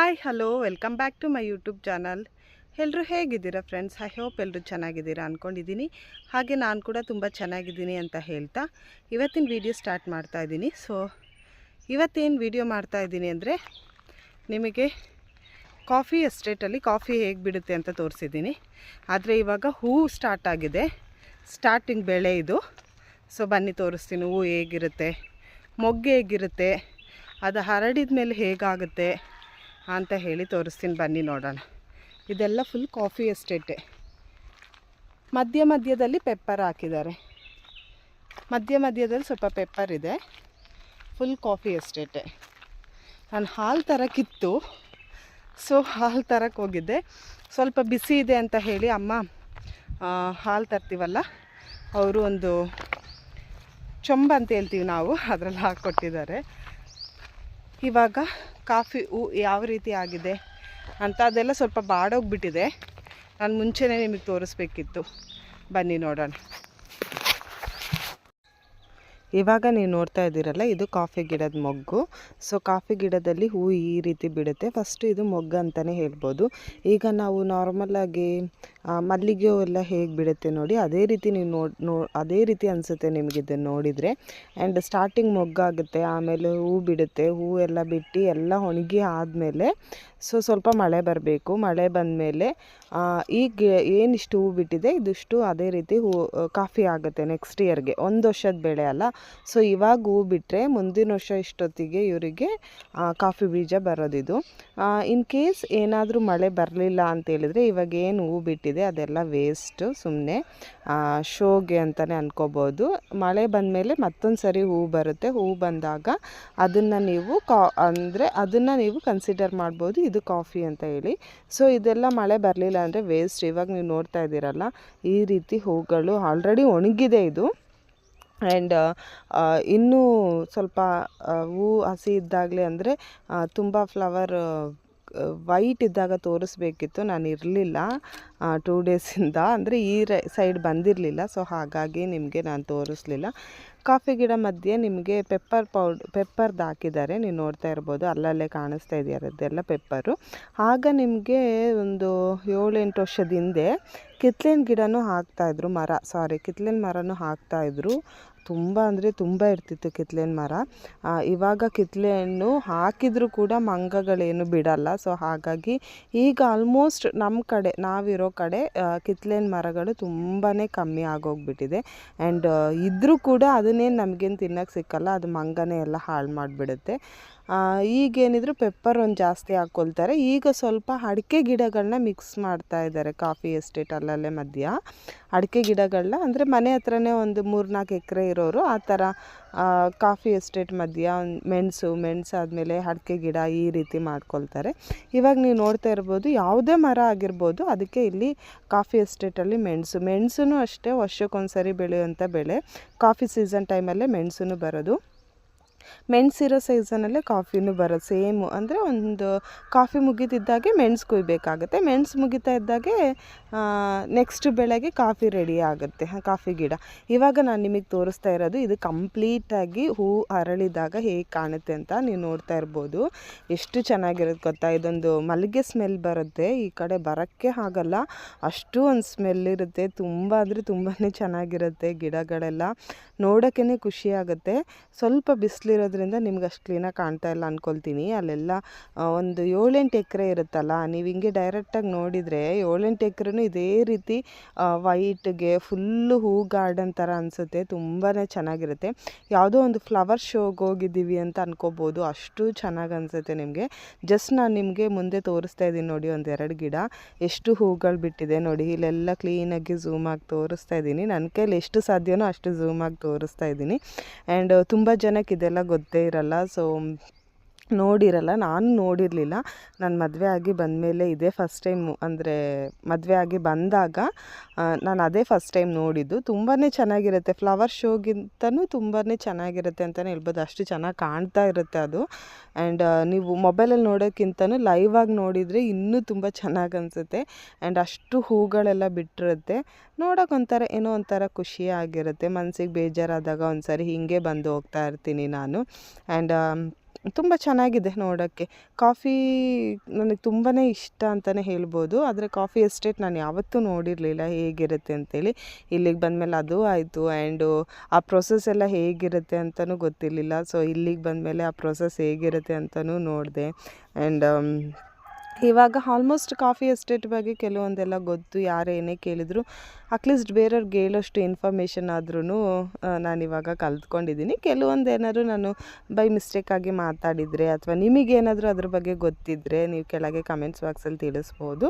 Hi hello welcome back to my YouTube channel. ಎಲ್ಲರೂ ಹೇಗಿದ್ದೀರಾ friends? I hope ಎಲ್ಲರೂ ಚೆನ್ನಾಗಿದ್ದೀರಾ ಅಂದ್ಕೊಂಡಿದ್ದೀನಿ. ಹಾಗೆ ನಾನು ಕೂಡ ತುಂಬ ಚೆನ್ನಾಗಿದ್ದೀನಿ ಅಂತ ಹೇಳ್ತಾ ಇವತ್ತಿನ ವಿಡಿಯೋ ಸ್ಟಾರ್ಟ್ ಮಾಡ್ತಾಯಿದ್ದೀನಿ. ಸೊ ಇವತ್ತೇನು ವಿಡಿಯೋ ಮಾಡ್ತಾಯಿದ್ದೀನಿ ಅಂದರೆ ನಿಮಗೆ ಕಾಫಿ ಎಸ್ಟೇಟಲ್ಲಿ ಕಾಫಿ ಹೇಗೆ ಬಿಡುತ್ತೆ ಅಂತ ತೋರಿಸಿದ್ದೀನಿ. ಆದರೆ ಇವಾಗ ಹೂವು ಸ್ಟಾರ್ಟ್ ಆಗಿದೆ, ಸ್ಟಾರ್ಟಿಂಗ್ ಬೆಳೆ ಇದು. ಸೊ ಬನ್ನಿ ತೋರಿಸ್ತೀನಿ ಹೂವು ಹೇಗಿರುತ್ತೆ, ಮೊಗ್ಗೆ ಹೇಗಿರುತ್ತೆ, ಅದು ಹರಡಿದ ಮೇಲೆ ಹೇಗಾಗುತ್ತೆ ಅಂತ ಹೇಳಿ ತೋರಿಸ್ತೀನಿ. ಬನ್ನಿ ನೋಡೋಣ. ಇದೆಲ್ಲ ಫುಲ್ ಕಾಫಿ ಎಸ್ಟೇಟೆ. ಮಧ್ಯದಲ್ಲಿ ಪೆಪ್ಪರ್ ಹಾಕಿದ್ದಾರೆ, ಮಧ್ಯದಲ್ಲಿ ಸ್ವಲ್ಪ ಪೆಪ್ಪರ್ ಇದೆ. ಫುಲ್ ಕಾಫಿ ಎಸ್ಟೇಟೆ. ನಾನು ಹಾಲು ತರಕ್ಕಿತ್ತು, ಸೊ ಹಾಲು ತರಕ್ಕೆ ಹೋಗಿದ್ದೆ. ಸ್ವಲ್ಪ ಬಿಸಿ ಇದೆ ಅಂತ ಹೇಳಿ ಅಮ್ಮ ಹಾಲು ತರ್ತೀವಲ್ಲ ಅವರು ಒಂದು ಚೊಂಬ ಅಂತ ಹೇಳ್ತೀವಿ ನಾವು, ಅದರಲ್ಲಿ ಹಾಕ್ಕೊಟ್ಟಿದ್ದಾರೆ. ಇವಾಗ ಕಾಫಿ ಹೂ ಯಾವ ರೀತಿ ಆಗಿದೆ ಅಂತ ಅದೆಲ್ಲ ಸ್ವಲ್ಪ ಬಾಡೋಗ್ಬಿಟ್ಟಿದೆ. ನಾನು ಮುಂಚೆನೇ ನಿಮಗೆ ತೋರಿಸ್ಬೇಕಿತ್ತು. ಬನ್ನಿ ನೋಡೋಣ. ಇವಾಗ ನೀವು ನೋಡ್ತಾ ಇದ್ದೀರಲ್ಲ, ಇದು ಕಾಫಿ ಗಿಡದ ಮೊಗ್ಗು. ಸೊ ಕಾಫಿ ಗಿಡದಲ್ಲಿ ಹೂ ಈ ರೀತಿ ಬಿಡುತ್ತೆ. ಫಸ್ಟು ಇದು ಮೊಗ್ಗು ಅಂತಲೇ ಹೇಳ್ಬೋದು. ಈಗ ನಾವು ನಾರ್ಮಲಾಗಿ ಮಲ್ಲಿಗೆ ಎಲ್ಲ ಹೇಗೆ ಬಿಡುತ್ತೆ ನೋಡಿ, ಅದೇ ರೀತಿ ನೀವು ಅದೇ ರೀತಿ ಅನಿಸುತ್ತೆ ನಿಮಗೆ ಇದನ್ನು ನೋಡಿದರೆ. ಆ್ಯಂಡ್ ಸ್ಟಾರ್ಟಿಂಗ್ ಮೊಗ್ಗಾಗುತ್ತೆ, ಆಮೇಲೆ ಹೂ ಬಿಡುತ್ತೆ. ಹೂ ಎಲ್ಲ ಬಿಟ್ಟು ಎಲ್ಲ ಒಣಗಿ ಆದಮೇಲೆ ಸ್ವಲ್ಪ ಮಳೆ ಬರಬೇಕು. ಮಳೆ ಬಂದಮೇಲೆ ಈಗ ಏನಿಷ್ಟು ಹೂ ಬಿಟ್ಟಿದೆ ಇದಿಷ್ಟು ಅದೇ ರೀತಿ ಕಾಫಿ ಆಗುತ್ತೆ ನೆಕ್ಸ್ಟ್ ಇಯರ್ಗೆ. ಒಂದು ವರ್ಷದ ಬೆಳೆ ಅಲ್ಲ. ಸೊ ಇವಾಗ ಹೂ ಬಿಟ್ಟರೆ ಮುಂದಿನ ವರ್ಷ ಇಷ್ಟೊತ್ತಿಗೆ ಇವರಿಗೆ ಕಾಫಿ ಬೀಜ ಬರೋದಿದು. ಇನ್ ಕೇಸ್ ಏನಾದರೂ ಮಳೆ ಬರಲಿಲ್ಲ ಅಂತೇಳಿದರೆ ಇವಾಗ ಏನು ಹೂ ಬಿಟ್ಟಿದೆ ಅದೆಲ್ಲ ವೇಸ್ಟು, ಸುಮ್ಮನೆ ಶೋಗೆ ಅಂತಲೇ ಅನ್ಕೋಬೋದು. ಮಳೆ ಬಂದಮೇಲೆ ಮತ್ತೊಂದು ಸರಿ ಹೂ ಬರುತ್ತೆ. ಹೂ ಬಂದಾಗ ಅದನ್ನು ನೀವು ಕನ್ಸಿಡರ್ ಮಾಡ್ಬೋದು ಇದು ಕಾಫಿ ಅಂತ ಹೇಳಿ. ಸೊ ಇದೆಲ್ಲ ಮಳೆ ಬರಲಿಲ್ಲ ಅಂದರೆ ವೇಸ್ಟ್. ಇವಾಗ ನೀವು ನೋಡ್ತಾ ಇದ್ದೀರಲ್ಲ, ಈ ರೀತಿ ಹೂಗಳು ಆಲ್ರೆಡಿ ಒಣಗಿದೆ ಇದು. ಆ್ಯಂಡ್ ಇನ್ನೂ ಸ್ವಲ್ಪ ಹೂ ಹಸಿ ಇದ್ದಾಗಲೇ ಅಂದರೆ ತುಂಬ ಫ್ಲವರ್ ವೈಟ್ ಇದ್ದಾಗ ತೋರಿಸ್ಬೇಕಿತ್ತು. ನಾನು ಇರಲಿಲ್ಲ 2 ಡೇಸಿಂದ, ಅಂದರೆ ಈ ಸೈಡ್ ಬಂದಿರಲಿಲ್ಲ. ಸೊ ಹಾಗಾಗಿ ನಿಮಗೆ ನಾನು ತೋರಿಸ್ಲಿಲ್ಲ. ಕಾಫಿ ಗಿಡ ಮಧ್ಯೆ ನಿಮಗೆ ಪೆಪ್ಪರ್ದು ಹಾಕಿದ್ದಾರೆ, ನೀವು ನೋಡ್ತಾ ಇರ್ಬೋದು. ಅಲ್ಲಲ್ಲೇ ಕಾಣಿಸ್ತಾ ಇದೆಯಲ್ಲ, ಇದೆಲ್ಲ ಪೆಪ್ಪರು. ಆಗ ನಿಮಗೆ ಒಂದು 7-8 ವರ್ಷದ ಹಿಂದೆ ಕಿತ್ಲೆನ ಗಿಡನೂ ಹಾಕ್ತಾಯಿದ್ರು, ಕಿತ್ಲೆನ ಮರನೂ ಹಾಕ್ತಾಯಿದ್ರು. ತುಂಬ ಅಂದರೆ ತುಂಬ ಇರ್ತಿತ್ತು ಕಿತ್ಲೆನ ಮರ. ಇವಾಗ ಕಿತ್ಲೆ ಹಣ್ಣು ಹಾಕಿದರೂ ಕೂಡ ಮಂಗಗಳೇನು ಬಿಡಲ್ಲ. ಸೊ ಹಾಗಾಗಿ ಈಗ ಆಲ್ಮೋಸ್ಟ್ ನಮ್ಮ ಕಡೆ, ನಾವಿರೋ ಕಡೆ ಕಿತ್ಲೆನ ಮರಗಳು ತುಂಬಾ ಕಮ್ಮಿ ಆಗೋಗ್ಬಿಟ್ಟಿದೆ. ಆ್ಯಂಡ್ ಇದ್ದರೂ ಕೂಡ ಅದನ್ನೇನು ನಮಗೇನು ತಿನ್ನೋಕ್ಕೆ ಸಿಕ್ಕಲ್ಲ, ಅದು ಮಂಗನೇ ಎಲ್ಲ ಹಾಳು ಮಾಡಿಬಿಡುತ್ತೆ. ಈಗೇನಿದ್ರು ಪೆಪ್ಪರ್ ಒಂದು ಜಾಸ್ತಿ ಹಾಕ್ಕೊಳ್ತಾರೆ. ಈಗ ಸ್ವಲ್ಪ ಅಡಿಕೆ ಗಿಡಗಳನ್ನ ಮಿಕ್ಸ್ ಮಾಡ್ತಾ ಇದ್ದಾರೆ ಕಾಫಿ ಎಸ್ಟೇಟ್ ಅಲ್ಲಲ್ಲೇ ಮಧ್ಯ. ಅಡಿಕೆ ಗಿಡಗಳನ್ನ ಅಂದರೆ ಮನೆ ಹತ್ರನೇ ಒಂದು 3-4 ಎಕರೆ ಇರೋರು ಆ ಥರ ಕಾಫಿ ಎಸ್ಟೇಟ್ ಮಧ್ಯ ಮೆಣಸು ಆದಮೇಲೆ ಅಡಿಕೆ ಗಿಡ ಈ ರೀತಿ ಮಾಡ್ಕೊಳ್ತಾರೆ. ಇವಾಗ ನೀವು ನೋಡ್ತಾ ಇರ್ಬೋದು, ಯಾವುದೇ ಮರ ಆಗಿರ್ಬೋದು ಅದಕ್ಕೆ ಇಲ್ಲಿ ಕಾಫಿ ಎಸ್ಟೇಟಲ್ಲಿ ಮೆಣಸು ಅಷ್ಟೇ ವರ್ಷಕ್ಕೊಂದ್ಸರಿ ಬೆಳೆಯುವಂಥ ಬೆಳೆ. ಕಾಫಿ ಸೀಸನ್ ಟೈಮಲ್ಲೇ ಮೆಣಸು ಬರೋದು, ಮೆಣಸಿರೋ ಸೀಸನಲ್ಲೇ ಕಾಫಿನೂ ಬರೋದು. ಸೇಮು ಅಂದರೆ ಒಂದು ಕಾಫಿ ಮುಗಿತಿದ್ದಾಗೆ ಮೆಣಸು ಕುಯ್ಬೇಕಾಗುತ್ತೆ, ಮೆಣಸು ಮುಗಿತಾ ಇದ್ದಾಗೆ ನೆಕ್ಸ್ಟ್ ಬೆಳೆಗೆ ಕಾಫಿ ರೆಡಿ ಆಗುತ್ತೆ ಕಾಫಿ ಗಿಡ. ಇವಾಗ ನಾನು ನಿಮಗೆ ತೋರಿಸ್ತಾ ಇರೋದು ಇದು ಕಂಪ್ಲೀಟಾಗಿ ಹೂ ಅರಳಿದಾಗ ಹೇಗೆ ಕಾಣುತ್ತೆ ಅಂತ ನೀವು ನೋಡ್ತಾ ಇರ್ಬೋದು. ಎಷ್ಟು ಚೆನ್ನಾಗಿರುತ್ತೆ ಗೊತ್ತಾ. ಇದೊಂದು ಮಲ್ಲಿಗೆ ಸ್ಮೆಲ್ ಬರುತ್ತೆ, ಈ ಕಡೆ ಬರೋಕ್ಕೆ ಆಗಲ್ಲ, ಅಷ್ಟು ಒಂದು ಸ್ಮೆಲ್ ಇರುತ್ತೆ. ತುಂಬ ಅಂದರೆ ತುಂಬಾ ಚೆನ್ನಾಗಿರುತ್ತೆ. ಗಿಡಗಳೆಲ್ಲ ನೋಡೋಕ್ಕೇ ಖುಷಿಯಾಗುತ್ತೆ. ಸ್ವಲ್ಪ ಬಿಸಿಲಿರೋದ್ರಿಂದ ನಿಮ್ಗೆ ಅಷ್ಟು ಕ್ಲೀನಾಗಿ ಕಾಣ್ತಾ ಇಲ್ಲ ಅಂದ್ಕೊಳ್ತೀನಿ. ಅಲ್ಲೆಲ್ಲ ಒಂದು 7-8 ಎಕರೆ ಇರುತ್ತಲ್ಲ, ನೀವು ಹಿಂಗೆ ಡೈರೆಕ್ಟಾಗಿ ನೋಡಿದರೆ 7-8 ಎಕರೆನೂ ಇದೇ ರೀತಿ ವೈಟ್ಗೆ ಫುಲ್ಲು ಹೂ ಗಾರ್ಡನ್ ಥರ ಅನಿಸುತ್ತೆ. ತುಂಬಾ ಚೆನ್ನಾಗಿರುತ್ತೆ. ಯಾವುದೋ ಒಂದು ಫ್ಲವರ್ ಶೋಗೆ ಹೋಗಿದ್ದೀವಿ ಅಂತ ಅನ್ಕೋಬೋದು, ಅಷ್ಟು ಚೆನ್ನಾಗಿ ಅನಿಸುತ್ತೆ ನಿಮಗೆ. ಜಸ್ಟ್ ನಾನು ನಿಮಗೆ ಮುಂದೆ ತೋರಿಸ್ತಾ ಇದ್ದೀನಿ ನೋಡಿ, 1-2 ಗಿಡ ಎಷ್ಟು ಹೂಗಳು ಬಿಟ್ಟಿದೆ ನೋಡಿ. ಇಲ್ಲೆಲ್ಲ ಕ್ಲೀನಾಗಿ ಝೂಮಾಗಿ ತೋರಿಸ್ತಾ ಇದ್ದೀನಿ. ನನ್ನ ಕೈಲಿ ಎಷ್ಟು ಸಾಧ್ಯನೋ ಅಷ್ಟು ಝೂಮಾಗಿ ತೋರಿಸ್ತಾ ಇದ್ದೀನಿ. ಆ್ಯಂಡ್ ತುಂಬ ಜನಕ್ಕೆ ಇದೆಲ್ಲ ಗೊತ್ತೇ ಇರಲ್ಲ, ಸೊ ನೋಡಿರಲ್ಲ. ನಾನು ನೋಡಿರಲಿಲ್ಲ. ನಾನು ಮದುವೆ ಆಗಿ ಬಂದಮೇಲೆ ಇದೇ ಫಸ್ಟ್ ಟೈಮು, ಅಂದರೆ ಮದುವೆ ಆಗಿ ಬಂದಾಗ ನಾನು ಅದೇ ಫಸ್ಟ್ ಟೈಮ್ ನೋಡಿದ್ದು. ತುಂಬಾ ಚೆನ್ನಾಗಿರುತ್ತೆ, ಫ್ಲವರ್ ಶೋಗಿಂತನೂ ತುಂಬಾ ಚೆನ್ನಾಗಿರುತ್ತೆ ಅಂತಲೇ ಹೇಳ್ಬೋದು. ಅಷ್ಟು ಚೆನ್ನಾಗಿ ಕಾಣ್ತಾ ಇರುತ್ತೆ ಅದು. ಆ್ಯಂಡ್ ನೀವು ಮೊಬೈಲಲ್ಲಿ ನೋಡೋಕ್ಕಿಂತನೂ ಲೈವಾಗಿ ನೋಡಿದರೆ ಇನ್ನೂ ತುಂಬ ಚೆನ್ನಾಗಿ ಅನಿಸುತ್ತೆ. ಆ್ಯಂಡ್ ಅಷ್ಟು ಹೂಗಳೆಲ್ಲ ಬಿಟ್ಟಿರುತ್ತೆ. ನೋಡೋಕೆ ಏನೋ ಒಂಥರ ಖುಷಿಯಾಗಿರುತ್ತೆ. ಮನಸ್ಸಿಗೆ ಬೇಜಾರಾದಾಗ ಒಂದು ಸಾರಿ ಹೀಗೆ ಬಂದು ಹೋಗ್ತಾ ಇರ್ತೀನಿ ನಾನು. ಆ್ಯಂಡ್ ತುಂಬ ಚೆನ್ನಾಗಿದೆ ನೋಡೋಕ್ಕೆ. ಕಾಫಿ ನನಗೆ ತುಂಬಾ ಇಷ್ಟ ಅಂತಲೇ ಹೇಳ್ಬೋದು. ಆದರೆ ಕಾಫಿ ಎಸ್ಟೇಟ್ ನಾನು ಯಾವತ್ತೂ ನೋಡಿರಲಿಲ್ಲ ಹೇಗಿರುತ್ತೆ ಅಂತೇಳಿ. ಇಲ್ಲಿಗೆ ಬಂದಮೇಲೆ ಅದು ಆಯಿತು. ಆ್ಯಂಡು ಆ ಪ್ರೊಸೆಸ್ ಎಲ್ಲ ಹೇಗಿರುತ್ತೆ ಅಂತಲೂ ಗೊತ್ತಿರಲಿಲ್ಲ. ಸೊ ಇಲ್ಲಿಗೆ ಬಂದಮೇಲೆ ಆ ಪ್ರೊಸೆಸ್ ಹೇಗಿರುತ್ತೆ ಅಂತಲೂ ನೋಡಿದೆ. ಆ್ಯಂಡ್ ಇವಾಗ ಆಲ್ಮೋಸ್ಟ್ ಕಾಫಿ ಎಸ್ಟೇಟ್ ಬಗ್ಗೆ ಕೆಲವೊಂದೆಲ್ಲ ಗೊತ್ತು. ಯಾರು ಏನೇ ಕೇಳಿದ್ರು ಅಟ್ಲೀಸ್ಟ್ ಬೇರೆಯವ್ರಿಗೆ ಹೇಳೋಷ್ಟು ಇನ್ಫಾರ್ಮೇಷನ್ ಆದ್ರೂ ನಾನಿವಾಗ ಕಲ್ತ್ಕೊಂಡಿದ್ದೀನಿ. ಕೆಲವೊಂದು ಏನಾದ್ರು ನಾನು ಬೈ ಮಿಸ್ಟೇಕಾಗಿ ಮಾತಾಡಿದರೆ ಅಥವಾ ನಿಮಗೇನಾದರೂ ಅದ್ರ ಬಗ್ಗೆ ಗೊತ್ತಿದ್ದರೆ ನೀವು ಕೆಳಗೆ ಕಮೆಂಟ್ಸ್ ಬಾಕ್ಸಲ್ಲಿ ತಿಳಿಸ್ಬೋದು.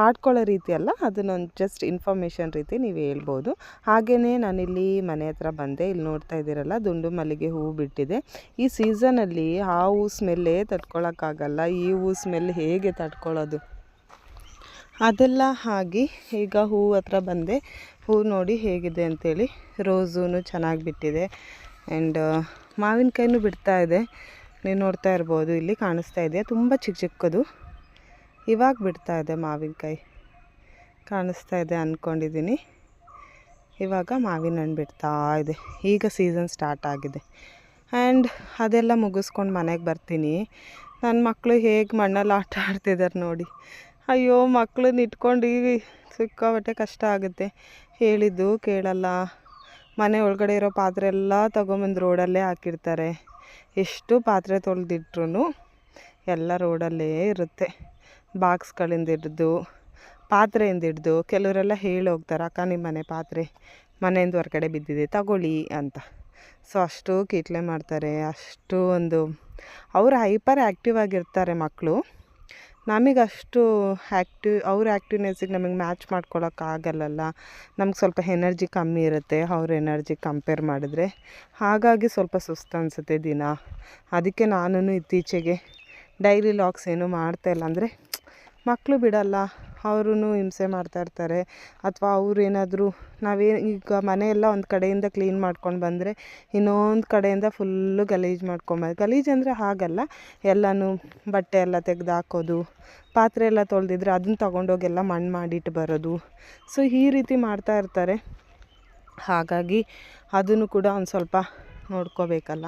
ಆಡ್ಕೊಳ್ಳೋ ರೀತಿ ಅಲ್ಲ, ಅದನ್ನೊಂದು ಜಸ್ಟ್ ಇನ್ಫಾರ್ಮೇಷನ್ ರೀತಿ ನೀವು ಹೇಳ್ಬೋದು. ಹಾಗೆಯೇ ನಾನಿಲ್ಲಿ ಮನೆ ಹತ್ರ ಬಂದೆ. ಇಲ್ಲಿ ನೋಡ್ತಾ ಇದ್ದೀರಲ್ಲ, ದುಂಡು ಮಲ್ಲಿಗೆ ಹೂವು ಬಿಟ್ಟಿದೆ. ಈ ಸೀಸನಲ್ಲಿ ಆ ಹೂ ಸ್ಮೆಲ್ಲೇ ತಡ್ಕೊಳಕ್ಕಾಗಲ್ಲ. ಈ ಹೂ ಸ್ಮೆಲ್ ಹೇಗೆ ತಡ್ಕೊಳ್ಳೋದು? ಅದೆಲ್ಲ ಆಗಿ ಈಗ ಹೂವು ಹತ್ರ ಬಂದೆ. ಹೂವು ನೋಡಿ ಹೇಗಿದೆ ಅಂಥೇಳಿ. ರೋಸೂ ಚೆನ್ನಾಗಿ ಬಿಟ್ಟಿದೆ. ಆ್ಯಂಡ್ ಮಾವಿನಕಾಯಿನೂ ಬಿಡ್ತಾ ಇದೆ. ನೀವು ನೋಡ್ತಾ ಇರ್ಬೋದು, ಇಲ್ಲಿ ಕಾಣಿಸ್ತಾ ಇದೆ. ತುಂಬ ಚಿಕ್ಕ ಚಿಕ್ಕದು ಇವಾಗ ಬಿಡ್ತಾ ಇದೆ. ಮಾವಿನಕಾಯಿ ಕಾಣಿಸ್ತಾ ಇದೆ ಅಂದ್ಕೊಂಡಿದ್ದೀನಿ. ಇವಾಗ ಮಾವಿನ ಹಣ್ಣು ಬಿಡ್ತಾ ಇದೆ. ಈಗ ಸೀಸನ್ ಸ್ಟಾರ್ಟ್ ಆಗಿದೆ. ಆ್ಯಂಡ್ ಅದೆಲ್ಲ ಮುಗಿಸ್ಕೊಂಡು ಮನೆಗೆ ಬರ್ತೀನಿ. ನನ್ನ ಮಕ್ಕಳು ಹೇಗೆ ಮಣ್ಣಲ್ಲಿ ಆಟ ಆಡ್ತಿದ್ದಾರೆ ನೋಡಿ. ಅಯ್ಯೋ, ಮಕ್ಕಳನ್ನ ಇಟ್ಕೊಂಡು ಸಿಕ್ಕಾಪಟ್ಟೆ ಕಷ್ಟ ಆಗುತ್ತೆ. ಹೇಳಿದ್ದು ಕೇಳಲ್ಲ. ಮನೆ ಒಳಗಡೆ ಇರೋ ಪಾತ್ರೆ ಎಲ್ಲ ತೊಗೊಂಬಂದು ರೋಡಲ್ಲೇ ಹಾಕಿರ್ತಾರೆ. ಎಷ್ಟು ಪಾತ್ರೆ ತೊಳೆದಿಟ್ರು ಎಲ್ಲ ರೋಡಲ್ಲೇ ಇರುತ್ತೆ. ಬಾಕ್ಸ್ಗಳಿಂದ ಹಿಡ್ದು ಪಾತ್ರೆಯಿಂದ ಹಿಡ್ದು ಕೆಲವರೆಲ್ಲ ಹೇಳಿ ಹೋಗ್ತಾರೆ, ಅಕ್ಕ ನಿಮ್ಮ ಮನೆ ಪಾತ್ರೆ ಮನೆಯಿಂದ ಹೊರಗಡೆ ಬಿದ್ದಿದೆ ತಗೊಳ್ಳಿ ಅಂತ. ಸೊ ಅಷ್ಟು ಕಿಟ್ಲೆ ಮಾಡ್ತಾರೆ. ಅಷ್ಟು ಅವರು ಹೈಪರ್ ಆ್ಯಕ್ಟಿವ್ ಆಗಿರ್ತಾರೆ ಮಕ್ಕಳು. ನಮಗೆ ಅಷ್ಟು ಅವ್ರ ಆ್ಯಕ್ಟಿವ್ನೆಸ್ಸಿಗೆ ನಮಗೆ ಮ್ಯಾಚ್ ಮಾಡ್ಕೊಳಕ್ಕಾಗಲ್ಲಲ್ಲ. ನಮ್ಗೆ ಸ್ವಲ್ಪ ಎನರ್ಜಿ ಕಮ್ಮಿ ಇರುತ್ತೆ ಅವ್ರ ಎನರ್ಜಿ ಕಂಪೇರ್ ಮಾಡಿದ್ರೆ. ಹಾಗಾಗಿ ಸ್ವಲ್ಪ ಸುಸ್ತು ಅನಿಸುತ್ತೆ ದಿನ. ಅದಕ್ಕೆ ನಾನು ಇತ್ತೀಚೆಗೆ ಡೈಲಿ ಲಾಗ್ಸ್ ಏನೂ ಮಾಡ್ತಾಯಿಲ್ಲ. ಅಂದರೆ ಮಕ್ಕಳು ಬಿಡಲ್ಲ, ಅವರೂ ಹಿಂಸೆ ಮಾಡ್ತಾಯಿರ್ತಾರೆ. ಅಥವಾ ಏನಾದರೂ ಈಗ ಮನೆಯೆಲ್ಲ ಒಂದು ಕಡೆಯಿಂದ ಕ್ಲೀನ್ ಮಾಡ್ಕೊಂಡು ಬಂದರೆ ಇನ್ನೊಂದು ಕಡೆಯಿಂದ ಫುಲ್ಲು ಗಲೀಜು ಗಲೀಜು ಅಂದರೆ ಹಾಗಲ್ಲ, ಎಲ್ಲನೂ ಬಟ್ಟೆ ಎಲ್ಲ ತೆಗೆದು ಹಾಕೋದು, ಪಾತ್ರೆ ಎಲ್ಲ ತೊಳೆದಿದ್ರೆ ಅದನ್ನ ತೊಗೊಂಡೋಗೆಲ್ಲ ಮಣ್ಣು ಮಾಡಿಟ್ಟು ಬರೋದು. ಸೊ ಈ ರೀತಿ ಮಾಡ್ತಾಯಿರ್ತಾರೆ. ಹಾಗಾಗಿ ಅದನ್ನು ಕೂಡ ಒಂದು ಸ್ವಲ್ಪ ನೋಡ್ಕೋಬೇಕಲ್ಲ.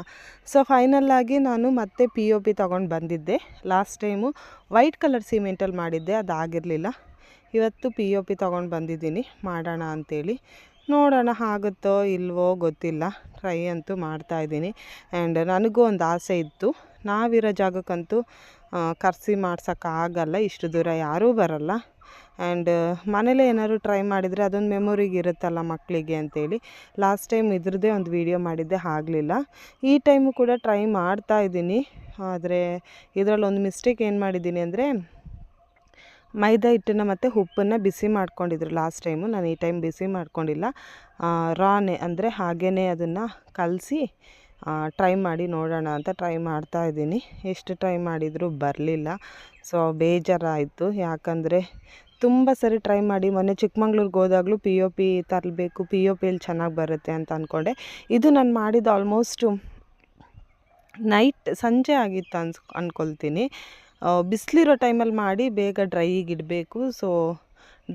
ಸೊ ಫೈನಲ್ಲಾಗಿ ನಾನು ಮತ್ತೆ POP ತೊಗೊಂಡು ಬಂದಿದ್ದೆ. ಲಾಸ್ಟ್ ಟೈಮು ವೈಟ್ ಕಲರ್ ಸಿಮೆಂಟಲ್ಲಿ ಮಾಡಿದ್ದೆ, ಅದಾಗಿರಲಿಲ್ಲ. ಇವತ್ತು POP ತೊಗೊಂಡು ಬಂದಿದ್ದೀನಿ ಮಾಡೋಣ ಅಂಥೇಳಿ. ನೋಡೋಣ ಆಗುತ್ತೋ ಇಲ್ವೋ ಗೊತ್ತಿಲ್ಲ. ಟ್ರೈ ಅಂತೂ ಮಾಡ್ತಾಯಿದ್ದೀನಿ. ಆ್ಯಂಡ್ ನನಗೂ ಒಂದು ಆಸೆ ಇತ್ತು, ನಾವಿರೋ ಜಾಗಕ್ಕಂತೂ ಕರೆಸಿ ಮಾಡ್ಸೋಕ್ಕಾಗಲ್ಲ, ಇಷ್ಟು ದೂರ ಯಾರೂ ಬರಲ್ಲ. ಆ್ಯಂಡ್ ಮನೇಲೇ ಏನಾದ್ರು ಟ್ರೈ ಮಾಡಿದರೆ ಅದೊಂದು ಮೆಮೊರಿಗೆ ಇರುತ್ತಲ್ಲ ಮಕ್ಕಳಿಗೆ ಅಂತೇಳಿ. ಲಾಸ್ಟ್ ಟೈಮ್ ಇದ್ರದ್ದೇ ಒಂದು ವೀಡಿಯೋ ಮಾಡಿದ್ದೆ, ಆಗಲಿಲ್ಲ. ಈ ಟೈಮು ಕೂಡ ಟ್ರೈ ಮಾಡ್ತಾಯಿದ್ದೀನಿ. ಆದರೆ ಇದರಲ್ಲೊಂದು ಮಿಸ್ಟೇಕ್ ಏನು ಮಾಡಿದ್ದೀನಿ ಅಂದರೆ, ಮೈದಾ ಹಿಟ್ಟನ್ನು ಮತ್ತು ಉಪ್ಪನ್ನು ಬಿಸಿ ಮಾಡ್ಕೊಂಡಿದ್ರು ಲಾಸ್ಟ್ ಟೈಮು. ನಾನು ಈ ಟೈಮ್ ಬಿಸಿ ಮಾಡ್ಕೊಂಡಿಲ್ಲ. ರಾನೇ ಅಂದರೆ ಹಾಗೇ ಅದನ್ನು ಕಲಸಿ ಟ್ರೈ ಮಾಡಿ ನೋಡೋಣ ಅಂತ ಟ್ರೈ ಮಾಡ್ತಾಯಿದ್ದೀನಿ. ಎಷ್ಟು ಟ್ರೈ ಮಾಡಿದರೂ ಬರಲಿಲ್ಲ. ಸೊ ಬೇಜಾರಾಯಿತು. ಯಾಕಂದರೆ ತುಂಬ ಸರಿ ಟ್ರೈ ಮಾಡಿ ಮೊನ್ನೆ ಚಿಕ್ಕಮಂಗ್ಳೂರಿಗೆ ಹೋದಾಗಲೂ POP ತರಬೇಕು, POPಯಲ್ಲಿ ಚೆನ್ನಾಗಿ ಬರುತ್ತೆ ಅಂತ ಅಂದ್ಕೊಂಡೆ. ಇದು ನಾನು ಮಾಡಿದ್ದು ಆಲ್ಮೋಸ್ಟು ಸಂಜೆ ಆಗಿತ್ತು ಅಂದ್ಕೊಳ್ತೀನಿ. ಬಿಸಿಲಿರೋ ಟೈಮಲ್ಲಿ ಮಾಡಿ ಬೇಗ ಡ್ರೈಗೆ ಇಡಬೇಕು. ಸೊ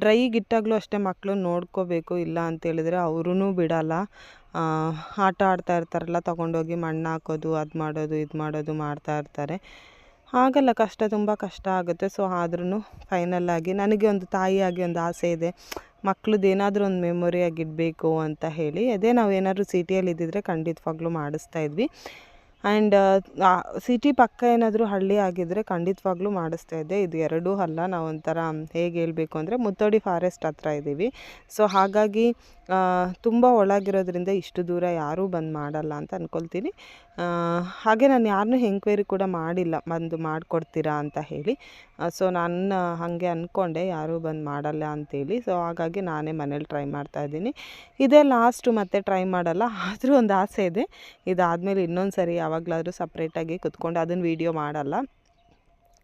ಡ್ರೈಗೆ ಇಟ್ಟಾಗಲೂ ಅಷ್ಟೇ ಮಕ್ಕಳು ನೋಡ್ಕೋಬೇಕು. ಇಲ್ಲ ಅಂತೇಳಿದರೆ ಅವರೂ ಬಿಡಲ್ಲ. ಆಟ ಆಡ್ತಾ ಇರ್ತಾರಲ್ಲ, ತೊಗೊಂಡೋಗಿ ಮಣ್ಣು ಹಾಕೋದು, ಅದು ಮಾಡೋದು ಇದು ಮಾಡೋದು ಮಾಡ್ತಾಯಿರ್ತಾರೆ. ಆಗಲ್ಲ, ತುಂಬ ಕಷ್ಟ ಆಗುತ್ತೆ. ಸೊ ಆದ್ರೂ ಫೈನಲ್ಲಾಗಿ ನನಗೆ ಒಂದು ತಾಯಿಯಾಗಿ ಒಂದು ಆಸೆ ಇದೆ, ಮಕ್ಳದ್ದು ಏನಾದರೂ ಒಂದು ಮೆಮೊರಿಯಾಗಿ ಇಡಬೇಕು ಅಂತ ಹೇಳಿ. ಅದೇ ನಾವು ಏನಾದರೂ ಸಿಟಿಯಲ್ಲಿ ಇದ್ದಿದ್ರೆ ಖಂಡಿತವಾಗ್ಲೂ ಮಾಡಿಸ್ತಾಯಿದ್ವಿ. ಆ್ಯಂಡ್ ಸಿಟಿ ಪಕ್ಕ ಏನಾದರೂ ಹಳ್ಳಿ ಆಗಿದ್ದರೆ ಖಂಡಿತವಾಗ್ಲೂ ಮಾಡಿಸ್ತಾಯಿದ್ದೆ. ಇದು ಎರಡೂ ಅಲ್ಲ. ನಾವು ಒಂಥರ ಹೇಗೆ ಹೇಳಬೇಕು ಅಂದರೆ ಮುತ್ತೋಡಿ ಫಾರೆಸ್ಟ್ ಹತ್ರ ಇದ್ದೀವಿ. ಸೊ ಹಾಗಾಗಿ ತುಂಬ ಒಳಗಿರೋದ್ರಿಂದ ಇಷ್ಟು ದೂರ ಯಾರೂ ಬಂದು ಮಾಡಲ್ಲ ಅಂತ ಅಂದ್ಕೊಳ್ತೀನಿ. ಹಾಗೆ ನಾನು ಯಾರನ್ನೂ ಎಂಕ್ವೈರಿ ಕೂಡ ಮಾಡಿಲ್ಲ ಬಂದು ಮಾಡಿಕೊಡ್ತೀರಾ ಅಂತ ಹೇಳಿ. ಸೊ ನಾನು ಹಾಗೆ ಅಂದ್ಕೊಂಡೆ ಯಾರೂ ಬಂದು ಮಾಡಲ್ಲ ಅಂಥೇಳಿ. ಸೊ ಹಾಗಾಗಿ ನಾನೇ ಮನೇಲಿ ಟ್ರೈ ಮಾಡ್ತಾಯಿದ್ದೀನಿ. ಇದೇ ಲಾಸ್ಟು, ಮತ್ತೆ ಟ್ರೈ ಮಾಡಲ್ಲ. ಆದರೂ ಒಂದು ಆಸೆ ಇದೆ, ಇದಾದಮೇಲೆ ಇನ್ನೊಂದು ಸರಿ ಯಾವಾಗಲಾದರೂ ಸಪ್ರೇಟಾಗಿ ಕುತ್ಕೊಂಡು ಅದನ್ನು ವೀಡಿಯೋ ಮಾಡಲ್ಲ.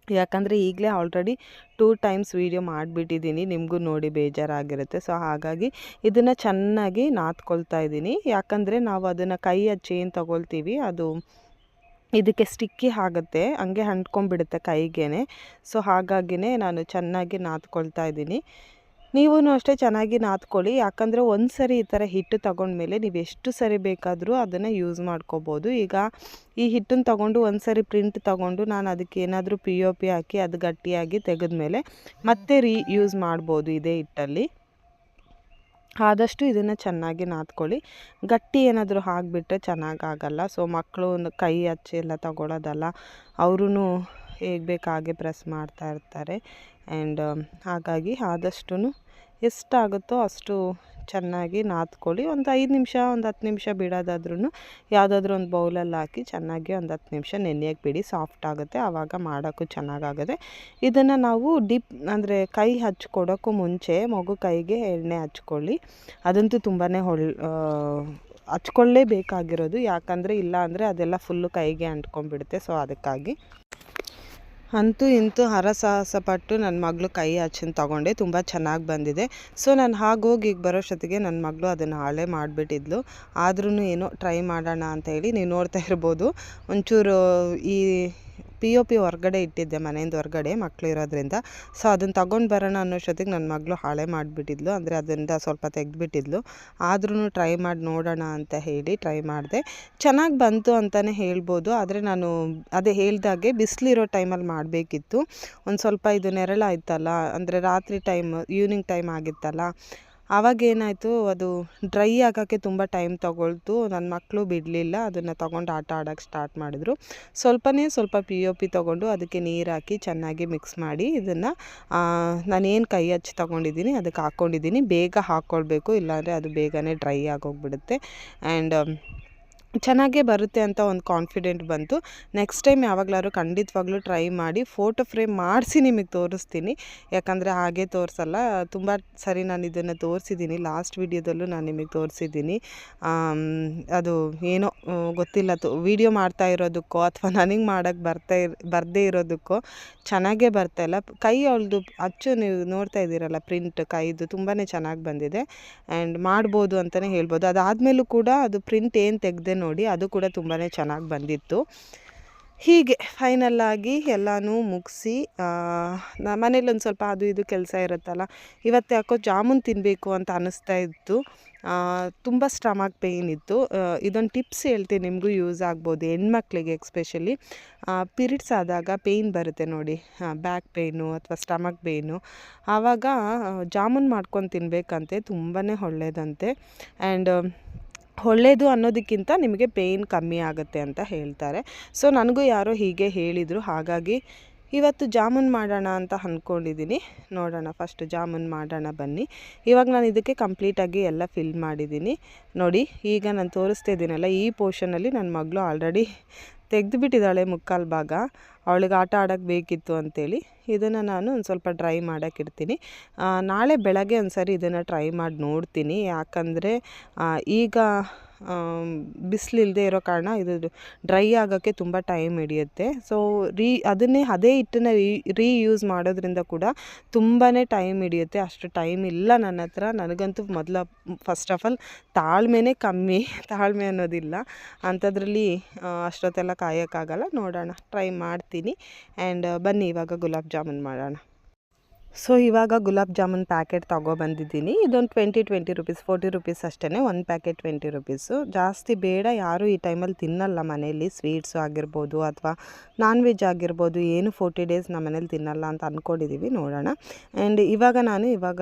ಯಾಕಂದರೆ ಈಗಲೇ ಆಲ್ರೆಡಿ 2 ಟೈಮ್ಸ್ ವೀಡಿಯೋ ಮಾಡಿಬಿಟ್ಟಿದ್ದೀನಿ, ನಿಮಗೂ ನೋಡಿ ಬೇಜಾರಾಗಿರುತ್ತೆ. ಸೊ ಹಾಗಾಗಿ ಇದನ್ನು ಚೆನ್ನಾಗಿ ನಾದ್ಕೊಳ್ತಾ ಇದ್ದೀನಿ. ಯಾಕಂದರೆ ನಾವು ಅದನ್ನು ಕೈಯ ಚೇನ್ ತೊಗೊಳ್ತೀವಿ, ಅದು ಇದಕ್ಕೆ ಸ್ಟಿಕ್ಕಿ ಆಗುತ್ತೆ, ಹಂಗೆ ಅಂಟ್ಕೊಂಡ್ಬಿಡುತ್ತೆ ಕೈಗೇ. ಸೊ ಹಾಗಾಗಿನೇ ನಾನು ಚೆನ್ನಾಗಿ ನಾದ್ಕೊಳ್ತಾ ಇದ್ದೀನಿ. ನೀವೂ ಅಷ್ಟೇ ಚೆನ್ನಾಗಿ ನಾದ್ಕೊಳ್ಳಿ. ಯಾಕಂದರೆ ಒಂದು ಸರಿ ಈ ಥರ ಹಿಟ್ಟು ತಗೊಂಡ್ಮೇಲೆ ನೀವು ಎಷ್ಟು ಸರಿ ಬೇಕಾದರೂ ಅದನ್ನು ಯೂಸ್ ಮಾಡ್ಕೋಬೋದು. ಈಗ ಈ ಹಿಟ್ಟನ್ನು ತೊಗೊಂಡು ಒಂದು ಸರಿ ಪ್ರಿಂಟ್ ತೊಗೊಂಡು ನಾನು ಅದಕ್ಕೆ ಏನಾದರೂ POP ಹಾಕಿ ಅದು ಗಟ್ಟಿಯಾಗಿ ತೆಗೆದ್ಮೇಲೆ ಮತ್ತೆ ಯೂಸ್ ಮಾಡ್ಬೋದು ಇದೇ ಹಿಟ್ಟಲ್ಲಿ. ಆದಷ್ಟು ಇದನ್ನು ಚೆನ್ನಾಗಿ ನಾದ್ಕೊಳ್ಳಿ. ಗಟ್ಟಿ ಏನಾದರೂ ಆಗಿಬಿಟ್ರೆ ಚೆನ್ನಾಗಾಗಲ್ಲ. ಸೊ ಮಕ್ಕಳು ಕೈ ಹಚ್ಚಿ ಎಲ್ಲ ತಗೊಳ್ಳೋದಲ್ಲ, ಅವರೂ ಹೇಗೆ ಬೇಕು ಹಾಗೆ ಪ್ರೆಸ್ ಮಾಡ್ತಾ ಇರ್ತಾರೆ. ಆ್ಯಂಡ್ ಹಾಗಾಗಿ ಆದಷ್ಟು ಎಷ್ಟಾಗುತ್ತೋ ಅಷ್ಟು ಚೆನ್ನಾಗಿ ನಾದ್ಕೊಳ್ಳಿ. ಒಂದು 5 ನಿಮಿಷ, ಒಂದು 10 ನಿಮಿಷ ಬಿಡೋದಾದ್ರೂ ಯಾವುದಾದ್ರೂ ಒಂದು ಬೌಲಲ್ಲಿ ಹಾಕಿ ಚೆನ್ನಾಗಿ ಒಂದು 10 ನಿಮಿಷ ನೆನೆಯೋಕ್ಕೆ ಬಿಡಿ. ಸಾಫ್ಟ್ ಆಗುತ್ತೆ, ಆವಾಗ ಮಾಡೋಕ್ಕೂ ಚೆನ್ನಾಗಾಗುತ್ತೆ. ಇದನ್ನು ನಾವು ಅಂದರೆ ಕೈ ಹಚ್ಕೊಡೋಕ್ಕೂ ಮುಂಚೆ ಮಗು ಕೈಗೆ ಎಣ್ಣೆ ಹಚ್ಕೊಳ್ಳಿ. ಅದಂತೂ ತುಂಬಾ ಹಚ್ಕೊಳ್ಳೇಬೇಕಾಗಿರೋದು. ಯಾಕಂದರೆ ಇಲ್ಲ ಅಂದರೆ ಅದೆಲ್ಲ ಫುಲ್ಲು ಕೈಗೆ ಅಂಟ್ಕೊಂಡ್ಬಿಡುತ್ತೆ. ಸೊ ಅದಕ್ಕಾಗಿ ಅಂತೂ ಇಂತೂ ಹರಸಾಹಸ ಪಟ್ಟು ನನ್ನ ಮಗಳು ಕೈ ಹಚ್ಚನ್ನು ತೊಗೊಂಡೆ, ತುಂಬ ಚೆನ್ನಾಗಿ ಬಂದಿದೆ. ಸೊ ನಾನು ಹಾಗೋಗಿ ಈಗ ಬರೋಷ್ಟೊತ್ತಿಗೆ ನನ್ನ ಮಗಳು ಅದನ್ನು ಹಾಳೆ ಮಾಡಿಬಿಟ್ಟಿದ್ಲು. ಆದ್ರೂ ಏನೋ ಟ್ರೈ ಮಾಡೋಣ ಅಂತ ಹೇಳಿ ನೀವು ನೋಡ್ತಾ ಇರ್ಬೋದು, ಒಂಚೂರು ಈ POP ಹೊರಗಡೆ ಇಟ್ಟಿದ್ದೆ, ಮನೆಯಿಂದ ಹೊರಗಡೆ ಮಕ್ಕಳು ಇರೋದ್ರಿಂದ. ಸೊ ಅದನ್ನು ತೊಗೊಂಡು ಬರೋಣ ಅನ್ನೋಷ್ಟೊತ್ತಿಗೆ ನನ್ನ ಮಗಳು ಹಾಳೆ ಮಾಡಿಬಿಟ್ಟಿದ್ಲು, ಅಂದರೆ ಅದರಿಂದ ಸ್ವಲ್ಪ ತೆಗೆದುಬಿಟ್ಟಿದ್ಲು. ಆದ್ರೂ ಟ್ರೈ ಮಾಡಿ ನೋಡೋಣ ಅಂತ ಹೇಳಿ ಟ್ರೈ ಮಾಡಿದೆ. ಚೆನ್ನಾಗಿ ಬಂತು ಅಂತಲೇ ಹೇಳ್ಬೋದು. ಆದರೆ ನಾನು ಅದೇ ಹೇಳ್ದಾಗೆ ಬಿಸಿಲಿರೋ ಟೈಮಲ್ಲಿ ಮಾಡಬೇಕಿತ್ತು. ಒಂದು ಸ್ವಲ್ಪ ಇದು ನೆರಳಾಯ್ತಲ್ಲ, ಅಂದರೆ ರಾತ್ರಿ ಈವ್ನಿಂಗ್ ಟೈಮ್ ಆಗಿತ್ತಲ್ಲ, ಆವಾಗೇನಾಯಿತು, ಅದು ಡ್ರೈ ಆಗೋಕ್ಕೆ ತುಂಬ ಟೈಮ್ ತೊಗೊಳ್ತು. ನನ್ನ ಮಕ್ಕಳು ಬಿಡಲಿಲ್ಲ, ಅದನ್ನು ತೊಗೊಂಡು ಆಟ ಆಡೋಕ್ಕೆ ಸ್ಟಾರ್ಟ್ ಮಾಡಿದ್ರು. ಸ್ವಲ್ಪ POP ತೊಗೊಂಡು ಅದಕ್ಕೆ ನೀರು ಹಾಕಿ ಚೆನ್ನಾಗಿ ಮಿಕ್ಸ್ ಮಾಡಿ ಇದನ್ನು ನಾನೇನು ಕೈ ಹಚ್ಚಿ ತೊಗೊಂಡಿದ್ದೀನಿ ಅದಕ್ಕೆ ಹಾಕ್ಕೊಂಡಿದ್ದೀನಿ. ಬೇಗ ಹಾಕ್ಕೊಳ್ಬೇಕು, ಇಲ್ಲಾಂದರೆ ಅದು ಬೇಗನೆ ಡ್ರೈ ಆಗೋಗ್ಬಿಡುತ್ತೆ. ಆ್ಯಂಡ್ ಚೆನ್ನಾಗೇ ಬರುತ್ತೆ ಅಂತ ಒಂದು ಕಾನ್ಫಿಡೆಂಟ್ ಬಂತು. ನೆಕ್ಸ್ಟ್ ಟೈಮ್ ಯಾವಾಗಲಾದ್ರೂ ಖಂಡಿತವಾಗ್ಲೂ ಟ್ರೈ ಮಾಡಿ ಫೋಟೋ ಫ್ರೇಮ್ ಮಾಡಿಸಿ ನಿಮಗೆ ತೋರಿಸ್ತೀನಿ. ಯಾಕಂದರೆ ಹಾಗೆ ತೋರಿಸಲ್ಲ. ತುಂಬ ಸರಿ ನಾನು ಇದನ್ನು ತೋರಿಸಿದ್ದೀನಿ, ಲಾಸ್ಟ್ ವಿಡಿಯೋದಲ್ಲೂ ನಾನು ನಿಮಗೆ ತೋರಿಸಿದ್ದೀನಿ. ಅದು ಏನೋ ಗೊತ್ತಿಲ್ಲ, ವಿಡಿಯೋ ಮಾಡ್ತಾ ಇರೋದಕ್ಕೋ ಅಥವಾ ನನಗೆ ಮಾಡೋಕ್ಕೆ ಬರದೇ ಇರೋದಕ್ಕೋ ಚೆನ್ನಾಗೇ ಬರ್ತಾಯಿಲ್ಲ. ಕೈ ಅವಳದು ಅಚ್ಚು ನೀವು ನೋಡ್ತಾ ಇದ್ದೀರಲ್ಲ, ಪ್ರಿಂಟ್ ಕೈದು ತುಂಬಾ ಚೆನ್ನಾಗಿ ಬಂದಿದೆ. ಆ್ಯಂಡ್ ಮಾಡ್ಬೋದು ಅಂತಲೇ ಹೇಳ್ಬೋದು. ಅದಾದಮೇಲೂ ಕೂಡ ಅದು ಪ್ರಿಂಟ್ ಏನು ತೆಗೆದೆ ನೋಡಿ, ಅದು ಕೂಡ ತುಂಬಾ ಚೆನ್ನಾಗಿ ಬಂದಿತ್ತು. ಹೀಗೆ ಫೈನಲ್ಲಾಗಿ ಎಲ್ಲನೂ ಮುಗಿಸಿ ಮನೇಲಿ ಒಂದು ಸ್ವಲ್ಪ ಅದು ಇದು ಕೆಲಸ ಇರುತ್ತಲ್ಲ, ಇವತ್ತು ಯಾಕೋ ಜಾಮೂನ್ ತಿನ್ನಬೇಕು ಅಂತ ಅನ್ನಿಸ್ತಾ ಇತ್ತು. ತುಂಬ ಸ್ಟಮಕ್ ಪೇಯ್ನ್ ಇತ್ತು. ಇದೊಂದು ಟಿಪ್ಸ್ ಹೇಳ್ತೀನಿ, ನಿಮಗೂ ಯೂಸ್ ಆಗ್ಬೋದು, ಹೆಣ್ಮಕ್ಳಿಗೆ ಎಕ್ಸ್ಪೆಷಲಿ. ಪೀರಿಯಡ್ಸ್ ಆದಾಗ ಪೇಯ್ನ್ ಬರುತ್ತೆ ನೋಡಿ, ಬ್ಯಾಕ್ ಪೇಯ್ನು ಅಥವಾ ಸ್ಟಮಕ್ ಪೇಯ್ನು, ಆವಾಗ ಜಾಮೂನ್ ಮಾಡ್ಕೊಂಡು ತಿನ್ನಬೇಕಂತೆ, ತುಂಬಾ ಒಳ್ಳೆಯದಂತೆ. ಆ್ಯಂಡ್ ಒಳ್ಳೆಯದು ಅನ್ನೋದಕ್ಕಿಂತ ನಿಮಗೆ ಪೇಯ್ನ್ ಕಮ್ಮಿ ಆಗುತ್ತೆ ಅಂತ ಹೇಳ್ತಾರೆ. ಸೊ ನನಗೂ ಯಾರೋ ಹೀಗೆ ಹೇಳಿದರು, ಹಾಗಾಗಿ ಇವತ್ತು ಜಾಮೂನ್ ಮಾಡೋಣ ಅಂತ ಅಂದ್ಕೊಂಡಿದ್ದೀನಿ. ನೋಡೋಣ, ಫಸ್ಟ್ ಜಾಮೂನ್ ಮಾಡೋಣ ಬನ್ನಿ. ಇವಾಗ ನಾನು ಇದಕ್ಕೆ ಕಂಪ್ಲೀಟಾಗಿ ಎಲ್ಲ ಫಿಲ್ ಮಾಡಿದ್ದೀನಿ ನೋಡಿ. ಈಗ ನಾನು ತೋರಿಸ್ತಾ ಇದ್ದೀನಲ್ಲ, ಈ ಪೋರ್ಷನಲ್ಲಿ ನನ್ನ ಮಗಳು ಆಲ್ರೆಡಿ ತೆಗೆದುಬಿಟ್ಟಿದ್ದಾಳೆ ಮುಕ್ಕಾಲು ಭಾಗ. ಅವಳಿಗೆ ಆಟ ಆಡೋಕ್ಕೆ ಬೇಕಿತ್ತು ಅಂಥೇಳಿ ಇದನ್ನು ನಾನು ಒಂದು ಸ್ವಲ್ಪ ಡ್ರೈ ಮಾಡೋಕ್ಕಿಡ್ತೀನಿ. ನಾಳೆ ಬೆಳಗ್ಗೆ ಒಂದು ಸರಿ ಇದನ್ನು ಟ್ರೈ ಮಾಡಿ ನೋಡ್ತೀನಿ. ಯಾಕಂದರೆ ಈಗ ಬಿಸಿಲಿಲ್ಲದೆ ಇರೋ ಕಾರಣ ಇದು ಡ್ರೈ ಆಗೋಕ್ಕೆ ತುಂಬ ಟೈಮ್ ಹಿಡಿಯುತ್ತೆ. ಸೊ ಅದೇ ಹಿಟ್ಟನ್ನು ರೀಯೂಸ್ ಮಾಡೋದ್ರಿಂದ ಕೂಡ ತುಂಬಾ ಟೈಮ್ ಹಿಡಿಯುತ್ತೆ. ಅಷ್ಟು ಟೈಮ್ ಇಲ್ಲ ನನ್ನ ಹತ್ರ. ನನಗಂತೂ ಫಸ್ಟ್ ಆಫ್ ಆಲ್ ತಾಳ್ಮೆನೇ ಕಮ್ಮಿ, ತಾಳ್ಮೆ ಅನ್ನೋದಿಲ್ಲ. ಅಂಥದ್ರಲ್ಲಿ ಅಷ್ಟೊತ್ತೆಲ್ಲ ಕಾಯೋಕ್ಕಾಗಲ್ಲ. ನೋಡೋಣ, ಟ್ರೈ ಮಾಡ್ತೀನಿ. ಆ್ಯಂಡ್ ಬನ್ನಿ ಇವಾಗ ಗುಲಾಬ್ ಜಾಮೂನ್ ಮಾಡೋಣ. ಸೊ ಇವಾಗ ಗುಲಾಬ್ ಜಾಮೂನ್ ಪ್ಯಾಕೆಟ್ ತೊಗೊಬಂದಿದ್ದೀನಿ. ಇದೊಂದು 20 ರುಪೀಸ್, 40 ರುಪೀಸ್ ಅಷ್ಟೇ. ಒಂದು ಪ್ಯಾಕೆಟ್ 20 ರುಪೀಸು. ಜಾಸ್ತಿ ಬೇಡ, ಯಾರೂ ಈ ಟೈಮಲ್ಲಿ ತಿನ್ನಲ್ಲ ಮನೇಲಿ. ಸ್ವೀಟ್ಸು ಆಗಿರ್ಬೋದು ಅಥವಾ ನಾನ್ ವೆಜ್ ಆಗಿರ್ಬೋದು, ಏನು 40 ಡೇಸ್ ನಮ್ಮ ಮನೇಲಿ ತಿನ್ನಲ್ಲ ಅಂತ ಅಂದ್ಕೊಂಡಿದ್ದೀವಿ. ನೋಡೋಣ. ಆ್ಯಂಡ್ ಇವಾಗ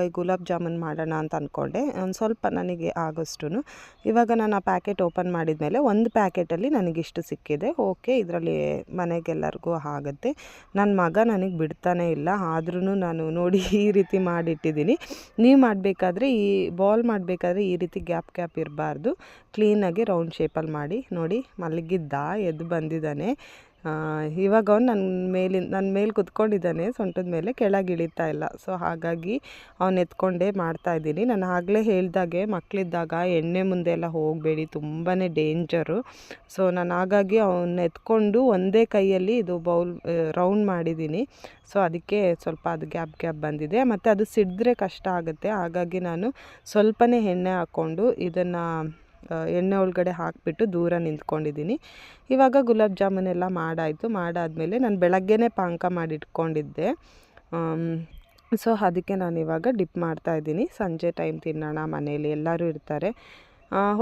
ಈ ಗುಲಾಬ್ ಜಾಮೂನ್ ಮಾಡೋಣ ಅಂತ ಅಂದ್ಕೊಂಡೆ, ಒಂದು ಸ್ವಲ್ಪ ನನಗೆ ಆಗೋಷ್ಟು. ಇವಾಗ ನಾನು ಆ ಪ್ಯಾಕೆಟ್ ಓಪನ್ ಮಾಡಿದ ಮೇಲೆ ಒಂದು ಪ್ಯಾಕೆಟಲ್ಲಿ ನನಗಿಷ್ಟು ಸಿಕ್ಕಿದೆ. ಓಕೆ, ಇದರಲ್ಲಿ ಮನೆಗೆಲ್ಲರಿಗೂ ಆಗುತ್ತೆ. ನನ್ನ ಮಗ ನನಗೆ ಬಿಡ್ತಾನೆ ಇಲ್ಲ, ಆದ್ರೂ ನಾನು ನೋಡಿ ಈ ರೀತಿ ಮಾಡಿಟ್ಟಿದ್ದೀನಿ. ನೀವು ಮಾಡಬೇಕಾದ್ರೆ ಈ ಬಾಲ್ ಮಾಡಬೇಕಾದ್ರೆ ಈ ರೀತಿ ಗ್ಯಾಪ್ ಇರಬಾರ್ದು. ಕ್ಲೀನಾಗಿ ರೌಂಡ್ ಶೇಪಲ್ಲಿ ಮಾಡಿ. ನೋಡಿ, ಮಲಗಿದ್ದ, ಎದ್ದು ಬಂದಿದ್ದಾನೆ. ಇವಾಗ ಅವ್ನು ನನ್ನ ಮೇಲೆ ಕುತ್ಕೊಂಡಿದ್ದಾನೆ, ಸೊಂಟದ ಮೇಲೆ, ಕೆಳಗೆ ಇಳಿತಾ ಇಲ್ಲ. ಸೊ ಹಾಗಾಗಿ ಅವ್ನು ಎತ್ಕೊಂಡೇ ಮಾಡ್ತಾಯಿದ್ದೀನಿ. ನಾನು ಆಗಲೇ ಹೇಳ್ದಾಗೆ ಮಕ್ಕಳಿದ್ದಾಗ ಎಣ್ಣೆ ಮುಂದೆ ಎಲ್ಲ ಹೋಗಬೇಡಿ, ತುಂಬಾ ಡೇಂಜರು. ಸೊ ನಾನು ಹಾಗಾಗಿ ಅವನ್ನ ಎತ್ಕೊಂಡು ಒಂದೇ ಕೈಯಲ್ಲಿ ಇದು ಬೌಲ್ ರೌಂಡ್ ಮಾಡಿದ್ದೀನಿ. ಸೊ ಅದಕ್ಕೆ ಸ್ವಲ್ಪ ಅದು ಗ್ಯಾಪ್ ಬಂದಿದೆ. ಮತ್ತು ಅದು ಸಿಡಿದ್ರೆ ಕಷ್ಟ ಆಗುತ್ತೆ. ಹಾಗಾಗಿ ನಾನು ಸ್ವಲ್ಪನೇ ಎಣ್ಣೆ ಹಾಕ್ಕೊಂಡು ಇದನ್ನು ಎಣ್ಣೆ ಒಳಗಡೆ ಹಾಕಿಬಿಟ್ಟು ದೂರ ನಿಂತ್ಕೊಂಡಿದ್ದೀನಿ. ಇವಾಗ ಗುಲಾಬ್ ಜಾಮೂನ್ ಎಲ್ಲ ಮಾಡಾಯಿತು. ಮಾಡಾದಮೇಲೆ ನಾನು ಬೆಳಗ್ಗೆನೇ ಪಾಕ ಮಾಡಿಟ್ಕೊಂಡಿದ್ದೆ. ಸೊ ಅದಕ್ಕೆ ನಾನಿವಾಗ ಡಿಪ್ ಮಾಡ್ತಾಯಿದ್ದೀನಿ. ಸಂಜೆ ಟೈಮ್ ತಿನ್ನೋಣ, ಮನೇಲಿ ಎಲ್ಲರೂ ಇರ್ತಾರೆ.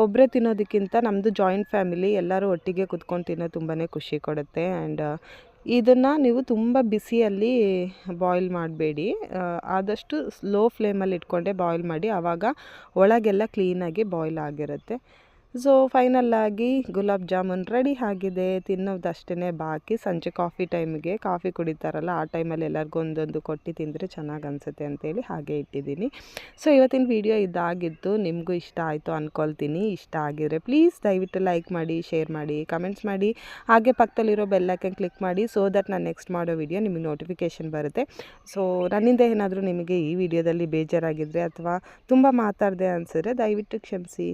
ಒಬ್ಬರೇ ತಿನ್ನೋದಕ್ಕಿಂತ ನಮ್ಮದು ಜಾಯಿಂಟ್ ಫ್ಯಾಮಿಲಿ, ಎಲ್ಲರೂ ಒಟ್ಟಿಗೆ ಕುತ್ಕೊಂಡು ತಿನ್ನೋದು ತುಂಬಾ ಖುಷಿ ಕೊಡುತ್ತೆ. ಆ್ಯಂಡ್ ಇದನ್ನು ನೀವು ತುಂಬ ಬಿಸಿಯಲ್ಲಿ ಬಾಯ್ಲ್ ಮಾಡಬೇಡಿ, ಆದಷ್ಟು ಸ್ಲೋ ಫ್ಲೇಮಲ್ಲಿ ಇಟ್ಕೊಂಡೆ ಬಾಯ್ಲ್ ಮಾಡಿ, ಆವಾಗ ಒಳಗೆಲ್ಲ ಕ್ಲೀನಾಗಿ ಬಾಯ್ಲ್ ಆಗಿರುತ್ತೆ. ಸೊ ಫೈನಲ್ಲಾಗಿ ಗುಲಾಬ್ ಜಾಮೂನ್ ರೆಡಿ ಆಗಿದೆ. ತಿನ್ನೋದಷ್ಟೇ ಬಾಕಿ. ಸಂಜೆ ಕಾಫಿ ಟೈಮಿಗೆ ಕಾಫಿ ಕುಡಿತಾರಲ್ಲ, ಆ ಟೈಮಲ್ಲಿ ಎಲ್ಲರಿಗೂ ಒಂದೊಂದು ಕೊಟ್ಟು ತಿಂದರೆ ಚೆನ್ನಾಗಿ ಅನಿಸುತ್ತೆ ಅಂತೇಳಿ ಹಾಗೆ ಇಟ್ಟಿದ್ದೀನಿ. ಸೊ ಇವತ್ತಿನ ವಿಡಿಯೋ ಇದಾಗಿತ್ತು. ನಿಮಗೂ ಇಷ್ಟ ಆಯಿತು ಅಂದ್ಕೊಳ್ತೀನಿ. ಇಷ್ಟ ಆಗಿದ್ರೆ ಪ್ಲೀಸ್ ದಯವಿಟ್ಟು ಲೈಕ್ ಮಾಡಿ, ಶೇರ್ ಮಾಡಿ, ಕಮೆಂಟ್ಸ್ ಮಾಡಿ, ಹಾಗೆ ಪಕ್ಕದಲ್ಲಿರೋ ಬೆಲ್ ಐಕನ್ ಕ್ಲಿಕ್ ಮಾಡಿ, ಸೊ ದಟ್ ನಾನು ನೆಕ್ಸ್ಟ್ ಮಾಡೋ ವಿಡಿಯೋ ನಿಮಗೆ ನೋಟಿಫಿಕೇಷನ್ ಬರುತ್ತೆ. ಸೊ ನನ್ನಿಂದ ಏನಾದರೂ ನಿಮಗೆ ಈ ವಿಡಿಯೋದಲ್ಲಿ ಬೇಜಾರಾಗಿದ್ದರೆ ಅಥವಾ ತುಂಬ ಮಾತಾಡಿದೆ ಅನಿಸಿದ್ರೆ ದಯವಿಟ್ಟು ಕ್ಷಮಿಸಿ.